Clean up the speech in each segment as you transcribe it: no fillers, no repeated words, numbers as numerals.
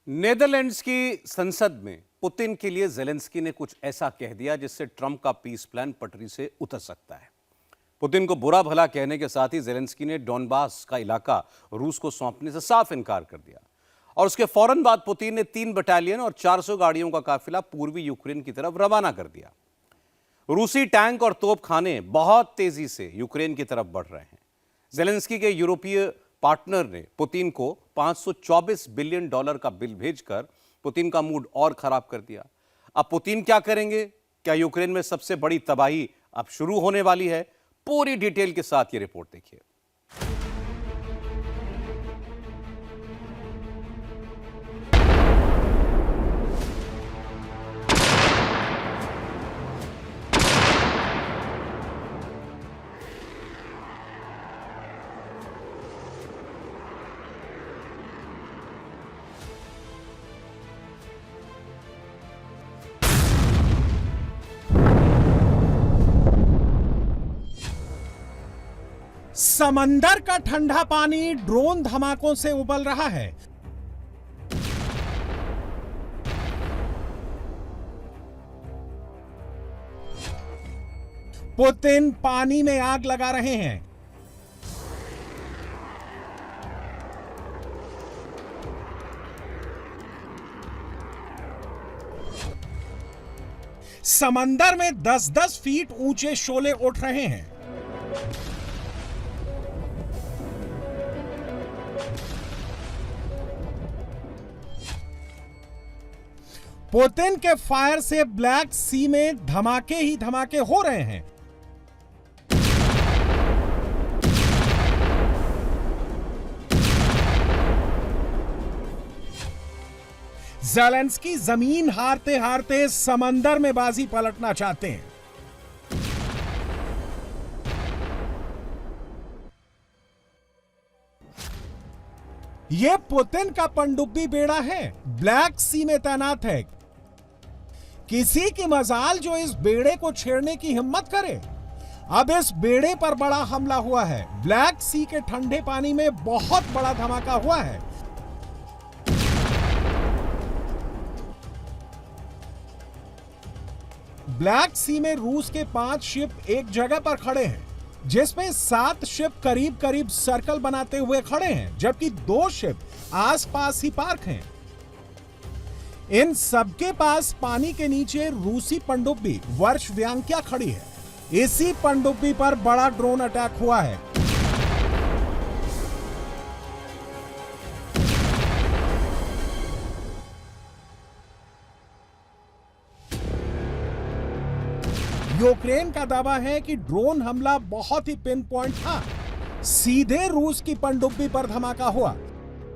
Netherlands की संसद में पुतिन के लिए जेलेंस्की ने कुछ ऐसा कह दिया जिससे ट्रंप का पीस प्लान पटरी से उतर सकता है। पुतिन को बुरा भला कहने के साथ ही जेलेंस्की ने डोनबास का इलाका रूस को सौंपने से साफ इनकार कर दिया और उसके फौरन बाद पुतिन ने 3 बटालियन और 400 गाड़ियों का काफिला पूर्वी यूक्रेन की तरफ रवाना कर दिया। रूसी टैंक और तोपखाने बहुत तेजी से यूक्रेन की तरफ बढ़ रहे हैं। जेलेंस्की के यूरोपीय पार्टनर ने पुतिन को $524 बिलियन का बिल भेजकर पुतिन का मूड और खराब कर दिया। अब पुतिन क्या करेंगे? क्या यूक्रेन में सबसे बड़ी तबाही अब शुरू होने वाली है? पूरी डिटेल के साथ ये रिपोर्ट देखिए। समंदर का ठंडा पानी ड्रोन धमाकों से उबल रहा है। पुतिन पानी में आग लगा रहे हैं। समंदर में 10-10 फीट ऊंचे शोले उठ रहे हैं। पुतिन के फायर से ब्लैक सी में धमाके ही धमाके हो रहे हैं। ज़ेलेंस्की जमीन हारते हारते समंदर में बाजी पलटना चाहते हैं। यह पुतिन का पनडुब्बी बेड़ा है, ब्लैक सी में तैनात है। किसी की मजाल जो इस बेड़े को छेड़ने की हिम्मत करे। अब इस बेड़े पर बड़ा हमला हुआ है। ब्लैक सी के ठंडे पानी में बहुत बड़ा धमाका हुआ है। ब्लैक सी में रूस के 5 शिप एक जगह पर खड़े हैं, जिसमें 7 शिप करीब करीब सर्कल बनाते हुए खड़े हैं, जबकि 2 शिप आसपास ही पार्क हैं। इन सबके पास पानी के नीचे रूसी पनडुब्बी वर्शव्यांक्या खड़ी है। इसी पनडुब्बी पर बड़ा ड्रोन अटैक हुआ है। यूक्रेन का दावा है कि ड्रोन हमला बहुत ही पिन पॉइंट था। सीधे रूस की पनडुब्बी पर धमाका हुआ।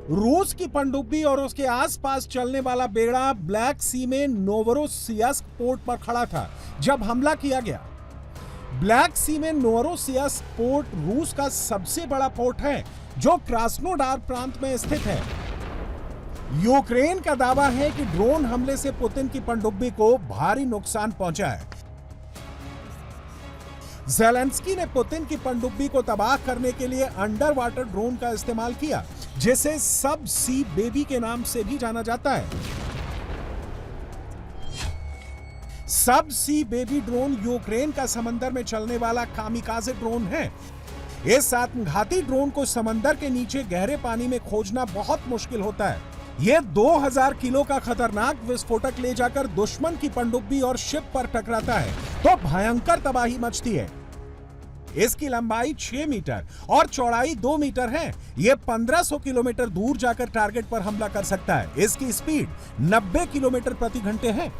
रूस की पनडुब्बी और उसके आसपास चलने वाला बेड़ा ब्लैक सी में नोवरोसियस्क पोर्ट पर खड़ा था जब हमला किया गया। ब्लैक सी में नोवरोसियस्क पोर्ट रूस का सबसे बड़ा पोर्ट है, जो क्रास्नोडार प्रांत में स्थित है। यूक्रेन का दावा है कि ड्रोन हमले से पुतिन की पनडुब्बी को भारी नुकसान पहुंचा है। ज़ेलेंस्की ने पुतिन की पनडुब्बी को तबाह करने के लिए अंडर वाटर ड्रोन का इस्तेमाल किया, जिसे सब सी बेबी के नाम से भी जाना जाता है। सब सी बेबी ड्रोन यूक्रेन का समंदर में चलने वाला कामिकाज़े ड्रोन है। इस आत्मघाती ड्रोन को समंदर के नीचे गहरे पानी में खोजना बहुत मुश्किल होता है। यह 2000 किलो का खतरनाक विस्फोटक ले जाकर दुश्मन की पनडुब्बी और शिप पर टकराता है तो भयंकर तबाही मचती है। इसकी लंबाई 6 मीटर और चौड़ाई 2 मीटर है। यह 1500 किलोमीटर दूर जाकर टारगेट पर हमला कर सकता है। इसकी स्पीड 90 किलोमीटर प्रति घंटे है।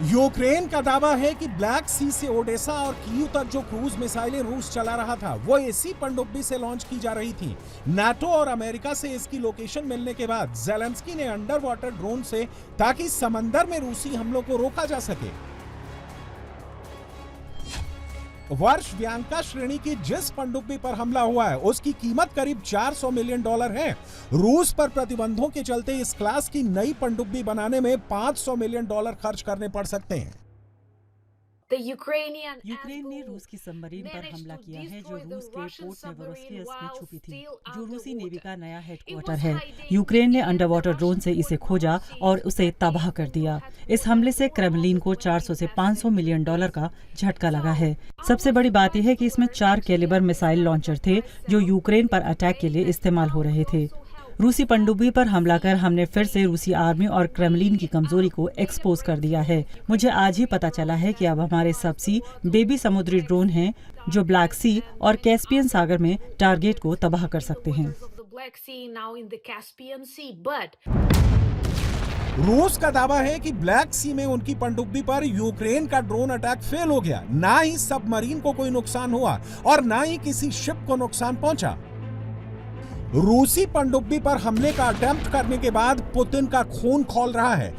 यूक्रेन का दावा है कि ब्लैक सी से ओडेसा और कीव तक जो क्रूज मिसाइलें रूस चला रहा था, वो इसी पनडुब्बी से लॉन्च की जा रही थी। नाटो और अमेरिका से इसकी लोकेशन मिलने के बाद ज़ेलेंस्की ने अंडर वाटर ड्रोन से ताकि समंदर में रूसी हमलों को रोका जा सके। वर्शव्यांका श्रेणी की जिस पनडुब्बी पर हमला हुआ है, उसकी कीमत करीब $400 मिलियन है। रूस पर प्रतिबंधों के चलते इस क्लास की नई पनडुब्बी बनाने में $500 मिलियन खर्च करने पड़ सकते हैं। यूक्रेन ने रूस की सबमरीन पर हमला किया है जो रूस के पोर्ट नोवोरोसिस्क में छुपी थी, जो रूसी नेवी का नया हेडक्वार्टर है। यूक्रेन ने अंडर वाटर ड्रोन से इसे खोजा और उसे तबाह कर दिया। इस हमले से क्रेमलिन को 400 से 500 मिलियन डॉलर का झटका लगा है। सबसे बड़ी बात यह है कि इसमें 4 कैलिबर मिसाइल लॉन्चर थे जो यूक्रेन पर अटैक के लिए इस्तेमाल हो रहे थे। रूसी पनडुब्बी पर हमला कर हमने फिर से रूसी आर्मी और क्रेमलिन की कमजोरी को एक्सपोज कर दिया है। मुझे आज ही पता चला है कि अब हमारे सबसी बेबी समुद्री ड्रोन हैं जो ब्लैक सी और कैस्पियन सागर में टारगेट को तबाह कर सकते हैं। रूस का दावा है कि ब्लैक सी में उनकी पनडुब्बी पर यूक्रेन का ड्रोन अटैक फेल हो गया। ना ही सबमरीन को कोई नुकसान हुआ और ना ही किसी शिप को नुकसान पहुंचा। रूसी पनडुब्बी पर हमले का अटेम्प्ट करने के बाद पुतिन का खून खौल रहा है।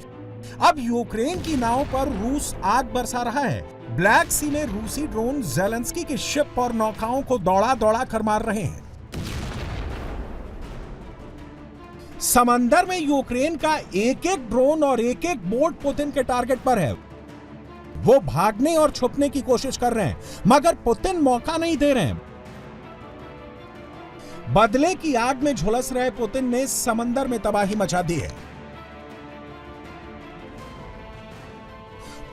अब यूक्रेन की नाव पर रूस आग बरसा रहा है। ब्लैक सी में रूसी ड्रोन ज़ेलेंस्की की शिप और नौकाओं को दौड़ा कर मार रहे हैं। समंदर में यूक्रेन का एक एक ड्रोन और एक एक बोट पुतिन के टारगेट पर है। वो भागने और छुपने की कोशिश कर रहे हैं, मगर पुतिन मौका नहीं दे रहे हैं। बदले की आग में झुलस रहे पुतिन ने समंदर में तबाही मचा दी है।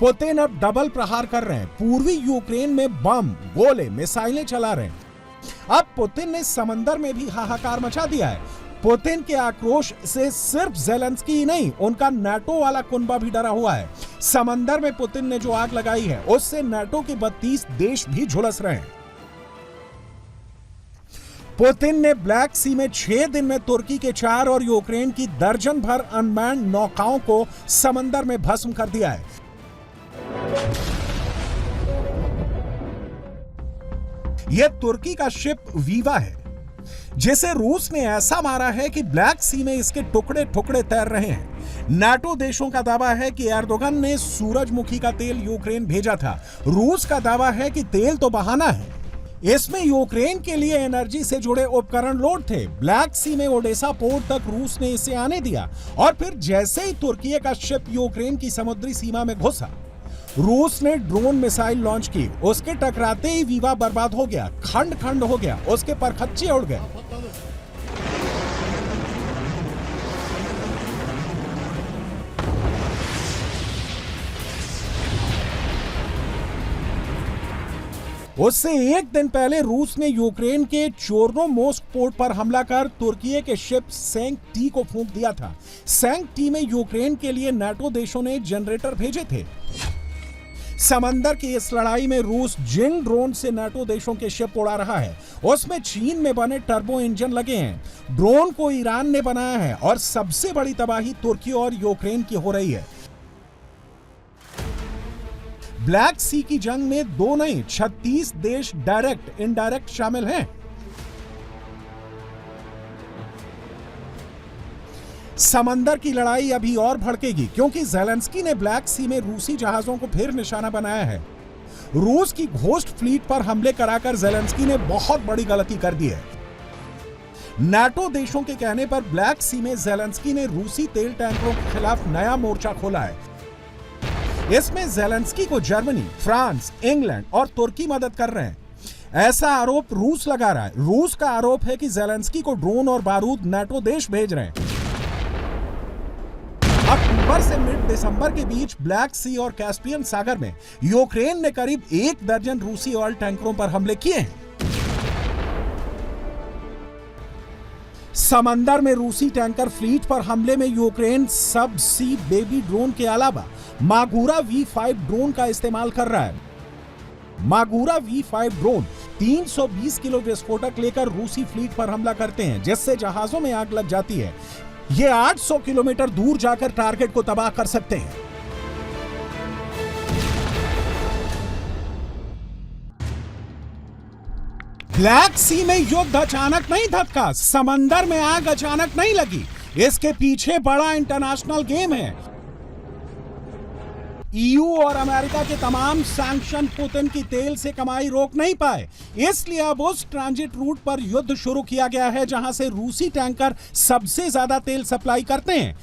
पुतिन अब डबल प्रहार कर रहे हैं। पूर्वी यूक्रेन में बम, गोले, मिसाइलें चला रहे हैं। अब पुतिन ने समंदर में भी हाहाकार मचा दिया है। पुतिन के आक्रोश से सिर्फ ज़ेलेंस्की ही नहीं, उनका नाटो वाला कुनबा भी डरा हुआ है। समंदर में पुतिन ने जो आग लगाई है उससे नाटो के 32 देश भी झुलस रहे हैं। पुतिन ने ब्लैक सी में 6 दिन में तुर्की के 4 और यूक्रेन की दर्जन भर अनमैन्ड नौकाओं को समंदर में भस्म कर दिया है। यह तुर्की का शिप वीवा है, जिसे रूस ने ऐसा मारा है कि ब्लैक सी में इसके टुकड़े टुकड़े तैर रहे हैं। नाटो देशों का दावा है कि एर्दोगन ने सूरजमुखी का तेल यूक्रेन भेजा था। रूस का दावा है कि तेल तो बहाना है। इसमें यूक्रेन के लिए एनर्जी से जुड़े उपकरण लोड थे। ब्लैक सी में ओडेसा पोर्ट तक रूस ने इसे आने दिया और फिर जैसे ही तुर्की का शिप यूक्रेन की समुद्री सीमा में घुसा, रूस ने ड्रोन मिसाइल लॉन्च की। उसके टकराते ही वीवा बर्बाद हो गया, खंड खंड हो गया, उसके परखच्चे उड़ गए। उससे एक दिन पहले रूस ने यूक्रेन के चोर्नोमोर्स्क पोर्ट पर हमला कर तुर्की के शिप सेंक टी को फूंक दिया था। सेंक टी में यूक्रेन के लिए नाटो देशों ने जनरेटर भेजे थे। समंदर की इस लड़ाई में रूस जिन ड्रोन से नाटो देशों के शिप उड़ा रहा है उसमें चीन में बने टर्बो इंजन लगे हैं। ड्रोन को ईरान ने बनाया है और सबसे बड़ी तबाही तुर्की और यूक्रेन की हो रही है। ब्लैक सी की जंग में 2 नहीं 36 देश डायरेक्ट इनडायरेक्ट शामिल हैं। समंदर की लड़ाई अभी और भड़केगी क्योंकि ज़ेलेंस्की ने ब्लैक सी में रूसी जहाजों को फिर निशाना बनाया है। रूस की घोस्ट फ्लीट पर हमले कराकर ज़ेलेंस्की ने बहुत बड़ी गलती कर दी है। नाटो देशों के कहने पर ब्लैक सी में ज़ेलेंस्की ने रूसी तेल टैंकरों के खिलाफ नया मोर्चा खोला है। इसमें ज़ेलेंस्की को जर्मनी, फ्रांस, इंग्लैंड और तुर्की मदद कर रहे हैं। ऐसा आरोप रूस लगा रहा है। रूस का आरोप है कि ज़ेलेंस्की को ड्रोन और बारूद नाटो देश भेज रहे हैं। अक्टूबर से मिड दिसंबर के बीच ब्लैक सी और कैस्पियन सागर में यूक्रेन ने करीब 1 दर्जन रूसी ऑयल टैंकरों पर हमले किए हैं। समंदर में रूसी टैंकर फ्लीट पर हमले में यूक्रेन सब सी बेबी ड्रोन के अलावा मागुरा V5 ड्रोन का इस्तेमाल कर रहा है। मागुरा V5 ड्रोन 320 किलो विस्फोटक लेकर रूसी फ्लीट पर हमला करते हैं, जिससे जहाजों में आग लग जाती है। ये 800 किलोमीटर दूर जाकर टारगेट को तबाह कर सकते हैं। ब्लैक सी में युद्ध अचानक नहीं धक्का, समंदर में आग अचानक नहीं लगी। इसके पीछे बड़ा इंटरनेशनल गेम है। ईयू और अमेरिका के तमाम सैंक्शन पुतिन की तेल से कमाई रोक नहीं पाए, इसलिए अब उस ट्रांजिट रूट पर युद्ध शुरू किया गया है जहां से रूसी टैंकर सबसे ज्यादा तेल सप्लाई करते हैं।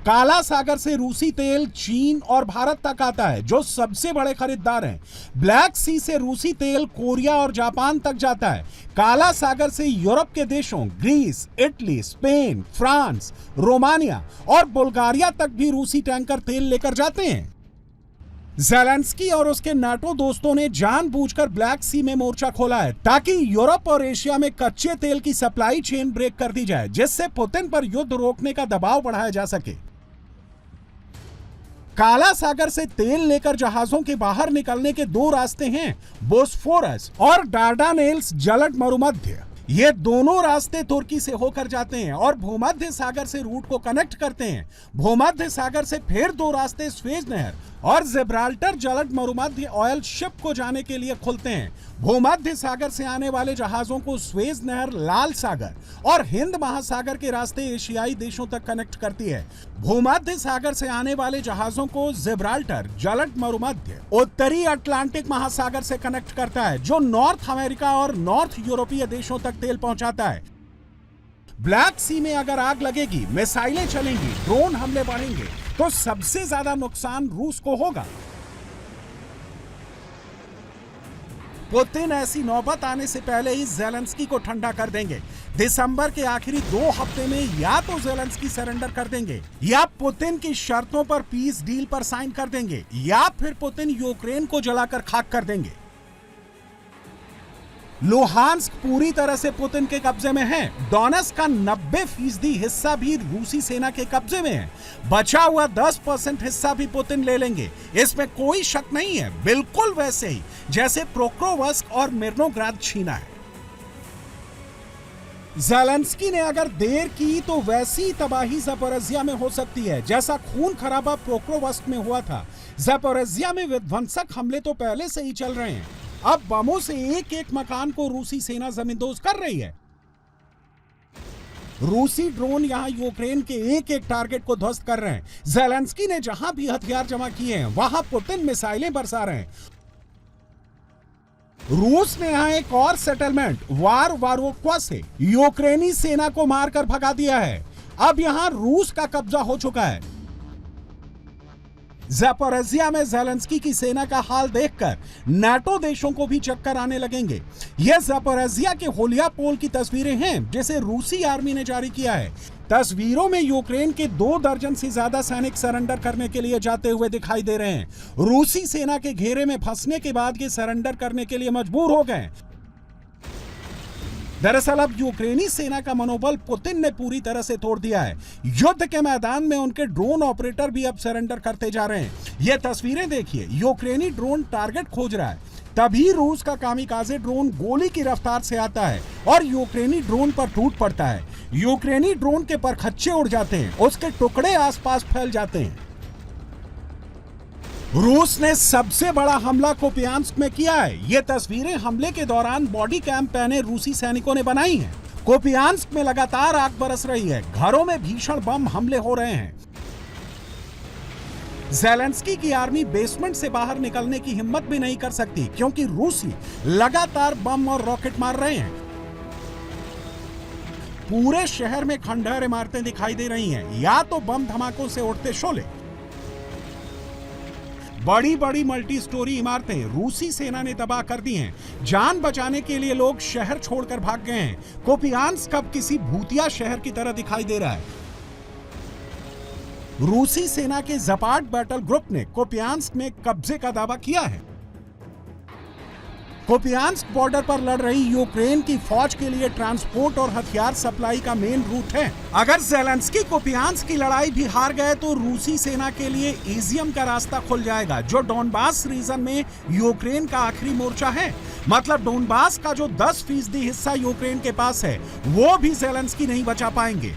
काला सागर से रूसी तेल चीन और भारत तक आता है, जो सबसे बड़े खरीदार हैं। ब्लैक सी से रूसी तेल कोरिया और जापान तक जाता है। काला सागर से यूरोप के देशों Greece, Italy, Spain, France, Romania और बुल्गारिया तक भी रूसी टैंकर तेल लेकर जाते हैं। ज़ेलेंस्की और उसके नाटो दोस्तों ने जानबूझकर ब्लैक सी में मोर्चा खोला है ताकि यूरोप और एशिया में कच्चे तेल की सप्लाई चेन ब्रेक कर दी जाए, जिससे पुतिन पर युद्ध रोकने का दबाव बढ़ाया जा सके। काला सागर से तेल लेकर जहाजों के बाहर निकलने के दो रास्ते हैं, बोस्फोरस और डार्डानेल्स जलद मरुमध्य। ये दोनों रास्ते तुर्की से होकर जाते हैं और भूमध्य सागर से रूट को कनेक्ट करते हैं। भूमध्य सागर से फिर दो रास्ते स्वेज नहर और जिब्राल्टर जलद मरुमध्य ऑयल शिप को जाने के लिए खुलते हैं। भूमध्य सागर से आने वाले जहाजों को स्वेज नहर, लाल सागर और हिंद महासागर के रास्ते एशियाई देशों तक कनेक्ट करती है। भूमध्य सागर से आने वाले जहाजों को जिब्राल्टर जलद मरुमध्य उत्तरी अटलांटिक महासागर से कनेक्ट करता है, जो नॉर्थ अमेरिका और नॉर्थ यूरोपीय देशों तक तेल पहुंचाता है। ब्लैक सी में अगर आग लगेगी, मिसाइलें चलेंगी, ड्रोन हमले बढ़ेंगे, तो सबसे ज्यादा नुकसान रूस को होगा। पुतिन ऐसी नौबत आने से पहले ही ज़ेलेंस्की को ठंडा कर देंगे। दिसंबर के आखिरी 2 हफ्ते में या तो ज़ेलेंस्की सरेंडर कर देंगे या पुतिन की शर्तों पर पीस डील पर साइन कर देंगे, या फिर पुतिन यूक्रेन को जलाकर खाक कर देंगे। लुहांस्क पूरी तरह से पुतिन के कब्जे में है। डोनेट्स्क का 90% हिस्सा भी रूसी सेना के कब्जे में है। बचा हुआ 10% हिस्सा भी पुतिन ले लेंगे, इसमें कोई शक नहीं है। बिल्कुल वैसे ही जैसे पोक्रोवस्क और मिर्नोग्राद छीना है। ज़ेलेंस्की ने अगर देर की तो वैसी तबाही ज़पोरिज़िया में हो सकती है जैसा खून खराबा पोक्रोवस्क में हुआ था। ज़पोरिज़िया में विध्वंसक हमले तो पहले से ही चल रहे हैं। अब बमों से एक एक मकान को रूसी सेना जमींदोज कर रही है। रूसी ड्रोन यहां यूक्रेन के एक एक टारगेट को ध्वस्त कर रहे हैं। ज़ेलेंस्की ने जहां भी हथियार जमा किए हैं, वहां पुतिन मिसाइलें बरसा रहे हैं। रूस ने यहां एक और सेटलमेंट वारोक्वा से यूक्रेनी सेना को मारकर भगा दिया है। अब यहां रूस का कब्जा हो चुका है। ज़पोरिज़िया में ज़ेलेंस्की की सेना का हाल देखकर नाटो देशों को भी चक्कर आने लगेंगे। यह ज़पोरिज़िया के होलिया पोल की तस्वीरें हैं, जिसे रूसी आर्मी ने जारी किया है। तस्वीरों में यूक्रेन के 2 दर्जन से ज्यादा सैनिक सरेंडर करने के लिए जाते हुए दिखाई दे रहे हैं। रूसी सेना के घेरे में फंसने के बाद ये सरेंडर करने के लिए मजबूर हो गए। दरअसल अब यूक्रेनी सेना का मनोबल पुतिन ने पूरी तरह से तोड़ दिया है। युद्ध के मैदान में उनके ड्रोन ऑपरेटर भी अब सरेंडर करते जा रहे हैं। ये तस्वीरें देखिए, यूक्रेनी ड्रोन टारगेट खोज रहा है, तभी रूस का कामिकाज़े ड्रोन गोली की रफ्तार से आता है और यूक्रेनी ड्रोन पर टूट पड़ता है। यूक्रेनी ड्रोन के परखच्चे उड़ जाते हैं, उसके टुकड़े आसपास फैल जाते हैं। रूस ने सबसे बड़ा हमला कुपियांस्क में किया है। ये तस्वीरें हमले के दौरान बॉडी कैम पहने रूसी सैनिकों ने बनाई हैं। कुपियांस्क में लगातार आग बरस रही है, घरों में भीषण बम हमले हो रहे हैं। ज़ेलेंस्की की आर्मी बेसमेंट से बाहर निकलने की हिम्मत भी नहीं कर सकती, क्योंकि रूसी लगातार बम और रॉकेट मार रहे हैं। पूरे शहर में खंडहर इमारतें दिखाई दे रही हैं, या तो बम धमाकों से उड़ते शोले। बड़ी बड़ी मल्टी स्टोरी इमारतें रूसी सेना ने तबाह कर दी हैं। जान बचाने के लिए लोग शहर छोड़कर भाग गए हैं। कुपियांस्क अब किसी भूतिया शहर की तरह दिखाई दे रहा है। रूसी सेना के ज़पाट बैटल ग्रुप ने कुपियांस्क में कब्जे का दावा किया है। कुपियांस्क बॉर्डर पर लड़ रही यूक्रेन की फौज के लिए ट्रांसपोर्ट और हथियार सप्लाई का मेन रूट है। अगर ज़ेलेंस्की कुपियांस्क की लड़ाई भी हार गए तो रूसी सेना के लिए इजियम का रास्ता खुल जाएगा, जो डोनबास रीजन में यूक्रेन का आखिरी मोर्चा है। मतलब डोनबास का जो 10% हिस्सा यूक्रेन के पास है, वो भी ज़ेलेंस्की नहीं बचा पाएंगे।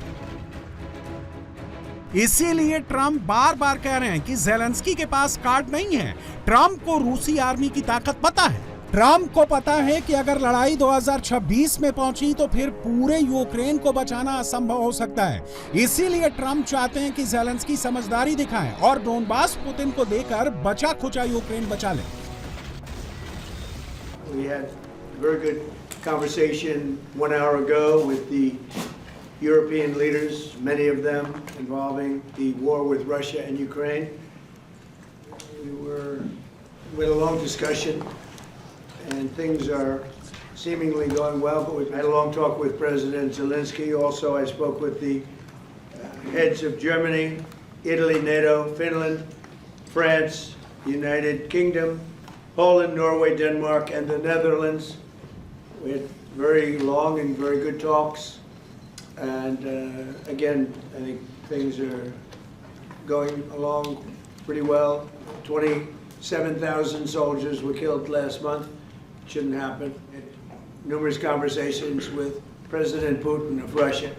इसीलिए ट्रंप बार बार कह रहे हैं कि ज़ेलेंस्की के पास कार्ड नहीं है। ट्रंप को रूसी आर्मी की ताकत पता है। ट्रंप को पता है कि अगर लड़ाई 2026 में पहुंची तो फिर पूरे यूक्रेन को बचाना असंभव हो सकता है। इसीलिए ट्रंप चाहते हैं कि ज़ेलेंस्की समझदारी दिखाएं और डोनबास पुतिन को देकर बचा खुचा यूक्रेन बचा ले। We had a very good conversation 1 hour ago with the European leaders, many of them involving the war with Russia and Ukraine. We had a long discussion, and things are seemingly going well, but we've had a long talk with President Zelensky. Also, I spoke with the heads of Germany, Italy, NATO, Finland, France, United Kingdom, Poland, Norway, Denmark, and the Netherlands. We had very long and very good talks. And again, I think things are going along pretty well. 27,000 soldiers were killed last month. Shouldn't happen. Had numerous conversations with President Putin of Russia.